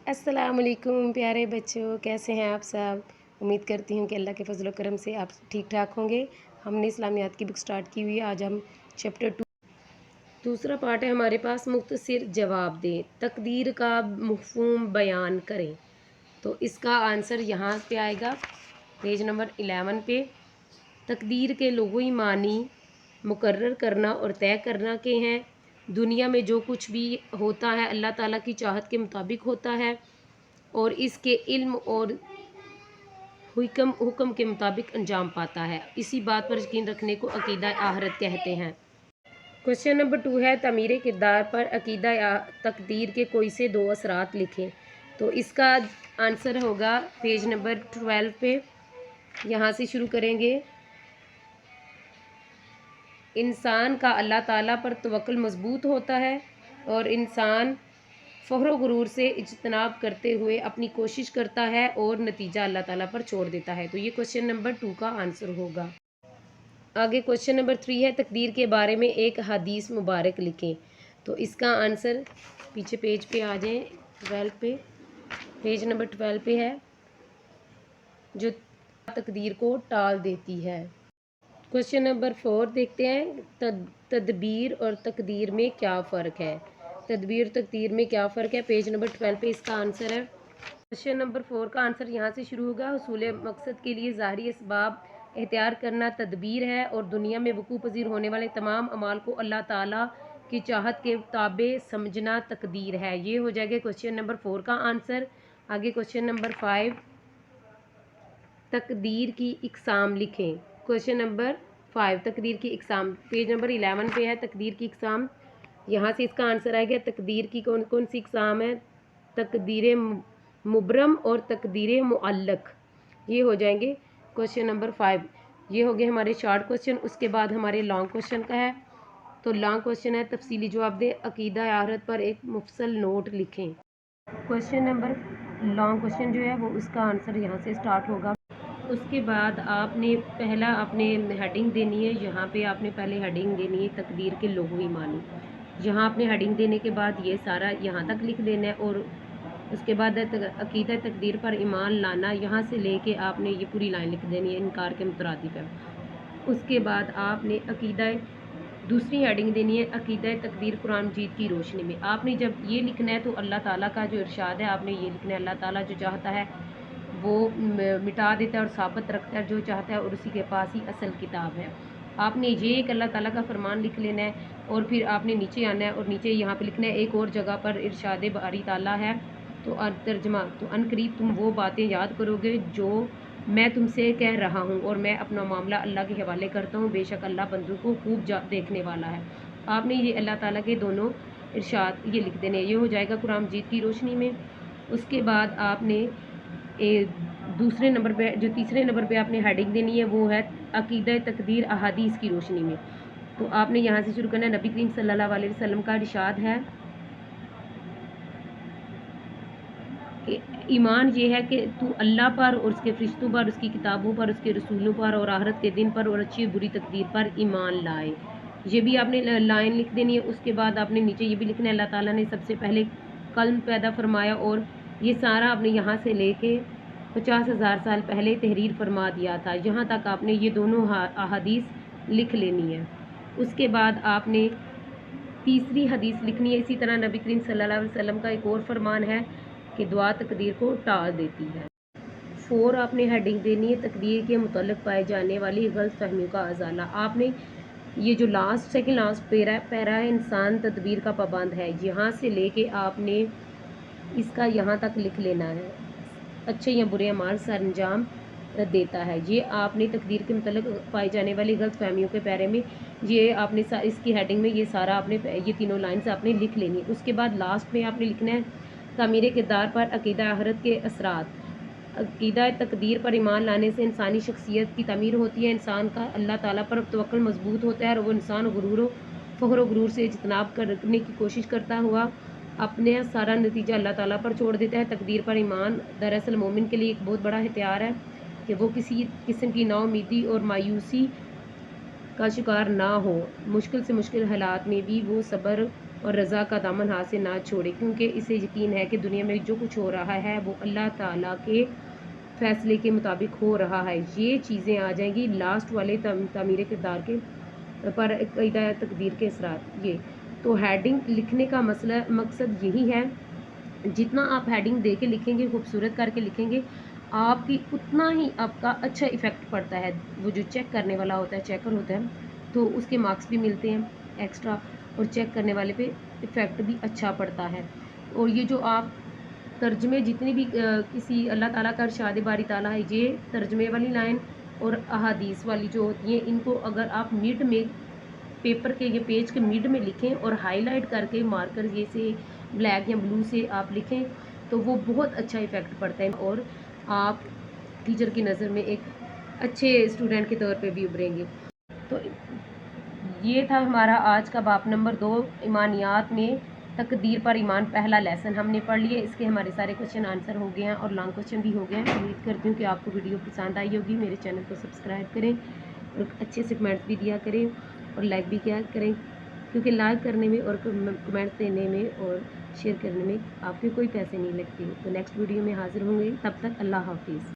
अस्सलाम वालेकुम प्यारे बच्चों, कैसे हैं आप सब। उम्मीद करती हूँ कि अल्लाह के फजल करम से आप ठीक ठाक होंगे। हमने इस्लामियात की बुक स्टार्ट की हुई है। आज हम चैप्टर 2 दूसरा पार्ट है हमारे पास, मुख्तसर जवाब दें, तकदीर का मफ़हूम बयान करें। तो इसका आंसर यहाँ पे आएगा पेज नंबर 11 पे। तकदीर के लुग़वी मानी मुकर्रर करना और तय करना के हैं। दुनिया में जो कुछ भी होता है अल्लाह ताला की चाहत के मुताबिक होता है और इसके इल्म और हुक्म के मुताबिक अंजाम पाता है। इसी बात पर यकीन रखने को अकीदा आहरत कहते हैं। क्वेश्चन नंबर 2 है, तमीर किरदार पर अकीदा या तकदीर के कोई से दो असरात लिखें। तो इसका आंसर होगा पेज नंबर 12 पे। यहाँ से शुरू करेंगे। इंसान का अल्लाह ताला पर तवक्कुल मजबूत होता है और इंसान फ़ख्र गुरूर से इज्तनाब करते हुए अपनी कोशिश करता है और नतीजा अल्लाह ताला पर छोड़ देता है। तो ये क्वेश्चन नंबर 2 का आंसर होगा। आगे क्वेश्चन नंबर 3 है, तकदीर के बारे में एक हदीस मुबारक लिखें। तो इसका आंसर पीछे पेज पे आ जाएं, 12 पे, पेज नंबर 12 पे है, जो तकदीर को टाल देती है। क्वेश्चन नंबर 4 देखते हैं, तदबीर और तकदीर में क्या फ़र्क है। तदबीर तकदीर में क्या फ़र्क है, पेज नंबर 12 पे इसका आंसर है। क्वेश्चन नंबर 4 का आंसर यहाँ से शुरू होगा। हुसूल मकसद के लिए ज़ाहिरी असबाब इख्तियार करना तदबीर है और दुनिया में वकूअ पज़ीर होने वाले तमाम अमाल को अल्लाह ताला की चाहत के ताबे समझना तकदीर है। ये हो जाएगा क्वेश्चन नंबर 4 का आंसर। आगे क्वेश्चन नंबर 5, तकदीर की इकसाम लिखें। क्वेश्चन नंबर 5, तकदीर की इकसाम, पेज नंबर 11 पे है। तकदीर की इकसाम, यहाँ से इसका आंसर आएगा तकदीर की कौन कौन सी इकसाम है। तकदीर मुबरम और तकदीर मुअल्लक, ये हो जाएंगे क्वेश्चन नंबर 5। ये हो गए हमारे शॉर्ट क्वेश्चन। उसके बाद हमारे लॉन्ग क्वेश्चन का है। तो लॉन्ग क्वेश्चन है, तफसीली जवाब दें, अकीदा आहरत पर एक मुफसल नोट लिखें। क्वेश्चन नंबर लॉन्ग क्वेश्चन जो है वो उसका आंसर यहाँ से स्टार्ट होगा। उसके बाद आपने पहला आपने हेडिंग देनी है। यहाँ पे आपने पहले हेडिंग देनी है तकदीर के लुग़वी मानी। यहाँ आपने हेडिंग देने के बाद ये सारा यहाँ तक लिख देना है और उसके बाद अकीदा तकदीर पर ईमान लाना, यहाँ से लेके आपने ये पूरी लाइन लिख देनी है, इनकार के मुतरादिफ है। उसके बाद आपने अकीदा दूसरी हेडिंग देनी है, अकीदा तकदीर कुरान मजीद की रोशनी में। आपने जब ये लिखना है तो अल्लाह ताला का जो इरशाद है आपने ये लिखना है, अल्लाह ताला जो चाहता है वो मिटा देता है और साबित रखता है जो चाहता है, और उसी के पास ही असल किताब है। आपने ये एक अल्लाह ताला का फरमान लिख लेना है और फिर आपने नीचे आना है और नीचे यहाँ पे लिखना है एक और जगह पर इरशाद बारी ताला है। तो तर्जमा, तो अनकरीब तुम वो बातें याद करोगे जो मैं तुमसे कह रहा हूँ और मैं अपना मामला अल्लाह के हवाले करता हूँ, बेशक अल्लाह बंदों को खूब देखने वाला है। आपने ये अल्लाह ताला के दोनों इरशाद ये लिख देने, ये हो जाएगा कुरान मजीद की रोशनी में। उसके बाद आपने दूसरे नंबर पे जो तीसरे नंबर पे आपने हेडिंग देनी है वो है अकीदा तकदीर अहादीस की रोशनी में। तो आपने यहाँ से शुरू करना है। नबी करीम सल्लल्लाहु अलैहि वसल्लम का इरशाद है कि ईमान ये है कि तू अल्लाह पर और उसके फरिश्तों पर, उसकी किताबों पर, उसके रसूलों पर और आखिरत के दिन पर और अच्छी बुरी तकदीर पर ईमान लाए। ये भी आपने लाइन लिख देनी है। उसके बाद आपने नीचे ये भी लिखना है, अल्लाह ताला ने सबसे पहले कल्म पैदा फरमाया और ये सारा आपने यहाँ से लेके 50,000 साल पहले तहरीर फरमा दिया था। यहाँ तक आपने ये दोनों अहादीस लिख लेनी है। उसके बाद आपने तीसरी हदीस लिखनी है। इसी तरह नबी करीम सल्लल्लाहु अलैहि वसल्लम का एक और फरमान है कि दुआ तकदीर को टाल देती है। 4 आपने हेडिंग देनी है, तकदीर के मुतल्लिक़ पाए जाने वाली गलत फहमियों का अजाला। आपने ये जो सेकंड लास्ट पैरा है, इंसान तदबीर का पाबंद है, यहाँ से लेके आपने इसका यहाँ तक लिख लेना है, अच्छे या बुरे अमाल से अंजाम देता है। ये आपने तकदीर के मतलब पाई जाने वाली गलत फहमियों के बारे में ये आपने इसकी हेडिंग में ये सारा आपने ये तीनों लाइन्स आपने लिख लेनी है। उसके बाद लास्ट में आपने लिखना है तामीर किरदार पर अकीदा आहरत के असरात। अकीदा तकदीर पर ईमान लाने से इंसानी शख्सियत की तमीर होती है, इंसान का अल्लाह ताला पर तवक्कुल मजबूत होता है और वो इंसान फ़ख्र गुरूर से इज्तनाब करने की कोशिश करता हुआ अपने सारा नतीजा अल्लाह ताला पर छोड़ देता है। तकदीर पर ईमान दरअसल मोमिन के लिए एक बहुत बड़ा हथियार है कि वो किसी किस्म की नाउमीदी और मायूसी का शिकार ना हो। मुश्किल से मुश्किल हालात में भी वो सब्र اور رضا کا دامن ہاتھ سے نہ چھوڑے، کیونکہ اسے یقین ہے کہ دنیا میں جو کچھ ہو رہا ہے وہ اللہ تعالیٰ کے فیصلے کے مطابق ہو رہا ہے۔ یہ چیزیں آ جائیں گی لاسٹ والے تعمیر کردار کے پر قاعدہ تقدیر کے اثرات۔ یہ تو ہیڈنگ لکھنے کا مقصد یہی ہے، جتنا آپ ہیڈنگ دے کے لکھیں گے، خوبصورت کر کے لکھیں گے، آپ کی اتنا ہی آپ کا اچھا ایفیکٹ پڑتا ہے۔ وہ جو چیک کرنے والا ہوتا ہے، چیکر ہوتا ہے، تو اس کے مارکس بھی ملتے ہیں ایکسٹرا، اور چیک کرنے والے پہ ایفیکٹ بھی اچھا پڑتا ہے۔ اور یہ جو آپ ترجمے جتنی بھی کسی اللہ تعالیٰ کا ارشاد باری تعالیٰ ہے، یہ ترجمے والی لائن اور احادیث والی جو ہوتی ہیں، ان کو اگر آپ مڈ میں پیپر کے یا پیج کے مڈ میں لکھیں اور ہائی لائٹ کر کے مارکر یہ سے بلیک یا بلو سے آپ لکھیں تو وہ بہت اچھا ایفیکٹ پڑتا ہے، اور آپ ٹیچر کی نظر میں ایک اچھے اسٹوڈنٹ کے طور پہ بھی ابھریں گے۔ تو یہ تھا ہمارا آج کا باب نمبر 2، ایمانیات میں تقدیر پر ایمان، پہلا لیسن ہم نے پڑھ لیا۔ اس کے ہمارے سارے کوشچن آنسر ہو گئے ہیں اور لانگ کوشچن بھی ہو گئے ہیں۔ امید کرتی ہوں کہ آپ کو ویڈیو پسند آئی ہوگی۔ میرے چینل کو سبسکرائب کریں اور اچھے سے کمنٹس بھی دیا کریں اور لائک بھی کیا کریں، کیونکہ لائک کرنے میں اور کمنٹس دینے میں اور شیئر کرنے میں آپ کے کوئی پیسے نہیں لگتے۔ تو نیکسٹ ویڈیو میں حاضر ہوں گے، تب تک اللہ حافظ۔